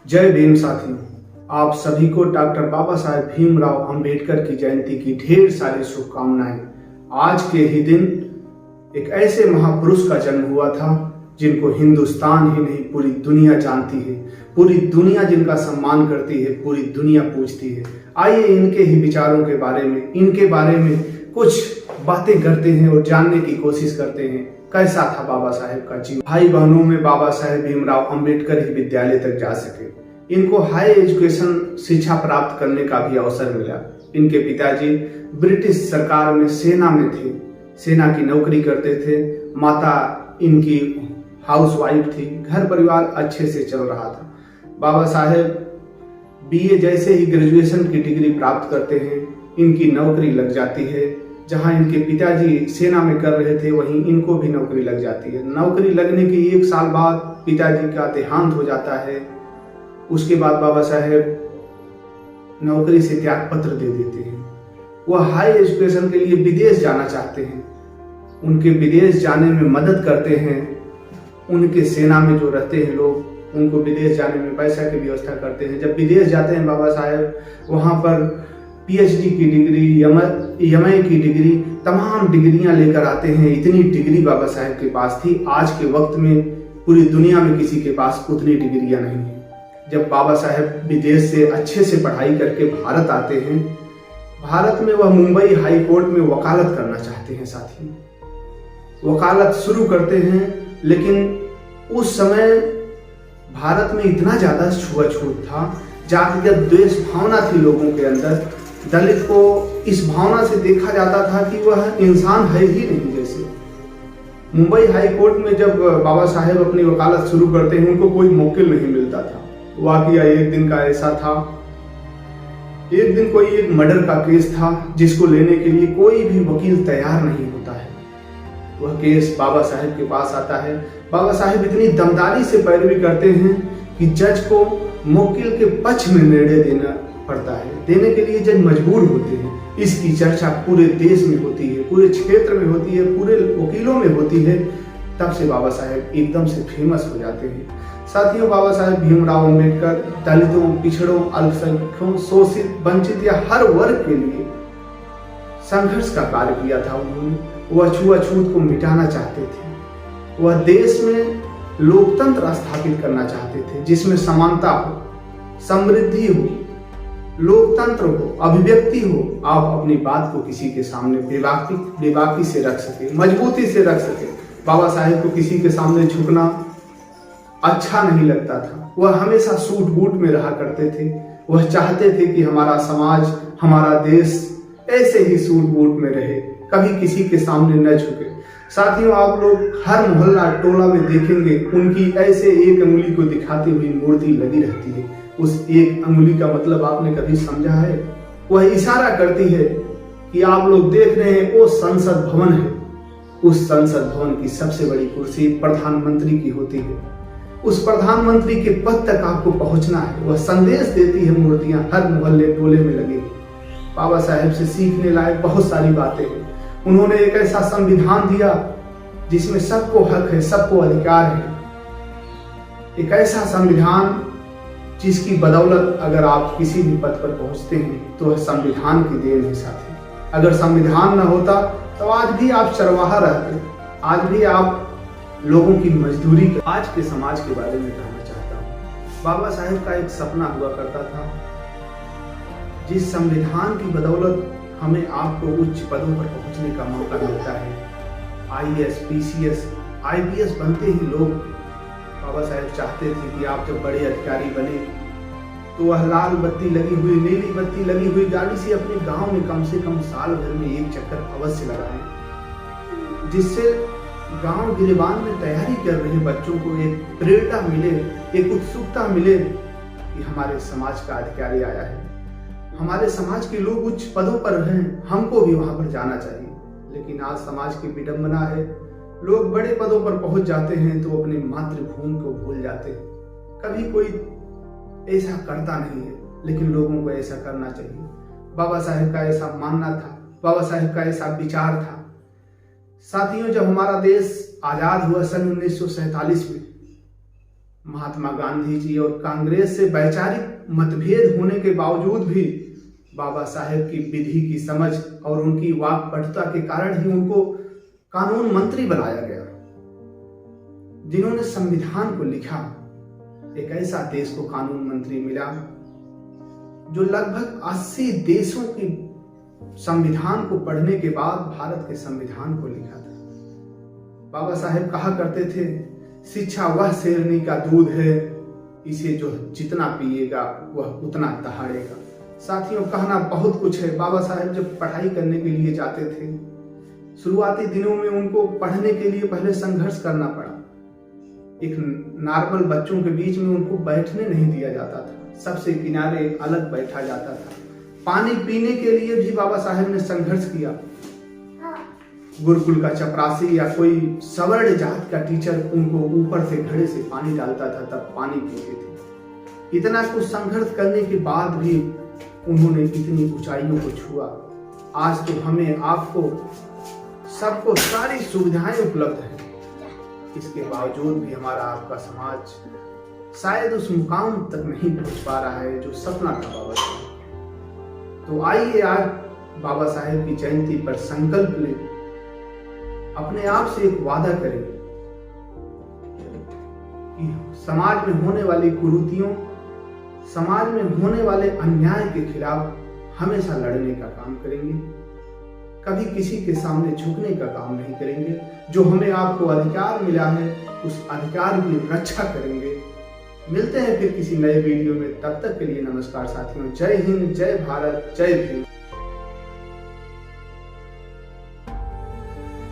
जय भीम साथियों, आप सभी को डॉक्टर बाबा साहेब भीमराव अंबेडकर की जयंती की ढेर सारी शुभकामनाएं। आज के ही दिन एक ऐसे महापुरुष का जन्म हुआ था जिनको हिंदुस्तान ही नहीं पूरी दुनिया जानती है, पूरी दुनिया जिनका सम्मान करती है, पूरी दुनिया पूजती है। आइए इनके ही विचारों के बारे में, इनके बारे में कुछ बातें करते हैं और जानने की कोशिश करते हैं कैसा था बाबा साहेब का जीवन। भाई बहनों में बाबा साहेब भीमराव अंबेडकर ही विद्यालय तक जा सके। इनको हाई एजुकेशन शिक्षा प्राप्त करने का भी अवसर मिला। इनके पिताजी ब्रिटिश सरकार में सेना में थे, सेना की नौकरी करते थे। माता इनकी हाउसवाइफ थी। घर परिवार अच्छे से चल रहा था। बाबा साहेब बीए जैसे ही ग्रेजुएशन की डिग्री प्राप्त करते हैं, इनकी नौकरी लग जाती है। जहां इनके पिताजी सेना में कर रहे थे, वहीं इनको भी नौकरी लग जाती है। नौकरी लगने के 1 साल बाद पिताजी का देहांत हो जाता है। उसके बाद बाबा साहेब नौकरी से त्याग पत्र दे देते हैं। वह हाई एजुकेशन के लिए विदेश जाना चाहते हैं। उनके विदेश जाने में मदद करते हैं उनके सेना में जो रहते हैं लोग, उनको विदेश जाने में पैसा की व्यवस्था करते हैं। जब विदेश जाते हैं बाबा साहेब, वहां पर पीएचडी की डिग्री, एमए की डिग्री, तमाम डिग्रियां लेकर आते हैं। इतनी डिग्री बाबा साहेब के पास थी। आज के वक्त में पूरी दुनिया में किसी के पास उतनी डिग्रियां नहीं है। जब बाबा साहेब विदेश से अच्छे से पढ़ाई करके भारत आते हैं, भारत में वह मुंबई हाई कोर्ट में वकालत करना चाहते हैं। साथियों, वकालत शुरू करते हैं, लेकिन उस समय भारत में इतना ज्यादा छुआछूत था, जातिगत द्वेष भावना थी लोगों के अंदर। दलित को इस भावना से देखा जाता था कि वह इंसान है ही नहीं। जैसे मुंबई हाई कोर्ट में जब बाबा साहेब अपनी वकालत शुरू करते हैं, उनको कोई मौकिल नहीं मिलता था। वाकया एक दिन का ऐसा था, एक दिन कोई एक मर्डर का केस था जिसको लेने के लिए कोई भी वकील तैयार नहीं होता है। वह केस बाबा साहेब के पास आता है। बाबा साहेब इतनी दमदारी से पैरवी करते हैं कि जज को मुवक्किल के पक्ष में निर्णय देना पड़ता है। देने के लिए जज मजबूर होते हैं। इसकी चर्चा पूरे देश में होती है, पूरे क्षेत्र में होती है, पूरे वकीलों में होती है। तब से बाबा साहेब एकदम से फेमस हो जाते हैं। साथियों, बाबा साहेब भीमराव अंबेडकर दलितों, पिछड़ों, अल्पसंख्यकों, शोषित, वंचित या हर वर्ग के लिए संघर्ष का कार्य किया था। उन्होंने वह छुआछूत को मिटाना चाहते थे। वह देश में लोकतंत्र स्थापित करना चाहते थे, जिसमें समानता हो, समृद्धि हो, लोकतंत्र हो, अभिव्यक्ति हो। आप अपनी बात को किसी के सामने बेबाकी से रख सके, मजबूती से रख सके। बाबा साहेब को किसी के सामने झुकना अच्छा नहीं लगता था। वह हमेशा सूट बूट में रहा करते थे। वह चाहते थे कि हमारा समाज, हमारा देश ऐसे ही सूट बूट में रहे, कभी किसी के सामने न झुके। साथियों, आप लोग हर मोहल्ला टोला में देखेंगे, उनकी ऐसे एक अंगुली को दिखाती हुई मूर्ति लगी रहती है। उस एक अंगुली का मतलब आपने कभी समझा है? वह इशारा करती है कि आप लोग देख रहे हैं वो संसद भवन है। उस संसद भवन की सबसे बड़ी कुर्सी प्रधानमंत्री की होती है। उस प्रधानमंत्री के पद तक आपको पहुंचना है। वह संदेश देती है मूर्तियां हर मोहल्ले टोले में लगी। बाबा साहेब से सीखने लायक बहुत सारी बातें हैं। उन्होंने एक ऐसा संविधान दिया जिसमें सबको हक है, सबको अधिकार है। एक ऐसा संविधान जिसकी बदौलत अगर आप किसी भी पद पर पहुंचते हैं तो वह संविधान की देन है। साथी, अगर संविधान न होता तो आज भी आप चरवाहा रहते, आज भी आप लोगों की मजदूरी। आज के समाज के बारे में कहना चाहता हूँ। बाबा साहेब का एक सपना हुआ करता था, जिस संविधान की बदौलत हमें आपको उच्च पदों पर पहुंचने का मौका मिलता है। आईएएस, पीसीएस, आईपीएस बनते ही लोग, बाबा साहेब चाहते थे कि आप जब बड़े अधिकारी बने तो वह लाल बत्ती लगी हुई, नीली बत्ती लगी हुई गाड़ी से अपने गांव में कम से कम साल भर में 1 चक्कर अवश्य लगाएं, जिससे गांव गिरेबान में तैयारी कर रहे बच्चों को एक प्रेरणा मिले, एक उत्सुकता मिले कि हमारे समाज का अधिकारी आया है, हमारे समाज के लोग उच्च पदों पर हैं, हमको भी वहां पर जाना चाहिए। लेकिन आज समाज की विडंबना है, लोग बड़े पदों पर पहुंच जाते हैं तो अपनी मातृभूमि को भूल जाते हैं। कभी कोई ऐसा करता नहीं है, लेकिन लोगों को ऐसा करना चाहिए। बाबा साहेब का ऐसा मानना था, बाबा साहेब का ऐसा विचार था। साथियों, जब हमारा देश आजाद हुआ सन 1947 में, महात्मा गांधी जी और कांग्रेस से वैचारिक मतभेद होने के बावजूद भी बाबा साहेब की विधि की समझ और उनकी वाक्पटुता के कारण ही उनको कानून मंत्री बनाया गया, जिन्होंने संविधान को लिखा। एक ऐसा देश को कानून मंत्री मिला जो लगभग 80 देशों की संविधान को पढ़ने के बाद भारत के संविधान को लिखा था। बाबा साहेब कहा करते थे, शिक्षा वह शेरनी का दूध है, इसे जो जितना पिएगा वह उतना दहाड़ेगा। साथियों, कहना बहुत कुछ है। बाबा साहेब जब पढ़ाई करने के लिए जाते थे, शुरुआती दिनों में उनको पढ़ने के लिए पहले संघर्ष करना पड़ा। एक नॉर्मल बच्चों के बीच में उनको बैठने नहीं दिया जाता था, सबसे किनारे अलग बैठा जाता था। पानी पीने के लिए भी बाबा साहेब ने संघर्ष किया। गुरुकुल का चपरासी या कोई सवर्ण जात का टीचर उनको ऊपर से घड़े से पानी डालता था, तब पानी पीते थे। इतना कुछ संघर्ष करने के बाद भी उन्होंने इतनी ऊंचाइयों को छुआ। आज तो हमें, आपको, सबको सारी सुविधाएं उपलब्ध हैं, इसके बावजूद भी हमारा आपका समाज शायद उस मुकाम तक नहीं पहुंच पा रहा है जो सपना था बाबा साहब। तो आइए आज बाबा साहेब की जयंती पर संकल्प लें, अपने आप से एक वादा करें कि समाज में होने वाली कुरीतियों, समाज में होने वाले अन्याय के खिलाफ हमेशा लड़ने का काम करेंगे, कभी किसी के सामने झुकने का काम नहीं करेंगे। जो हमें आपको अधिकार मिला है उस अधिकार की रक्षा करेंगे। मिलते हैं फिर किसी नए वीडियो में, तब तक के लिए नमस्कार साथियों। जय हिंद, जय भारत, जय भीम।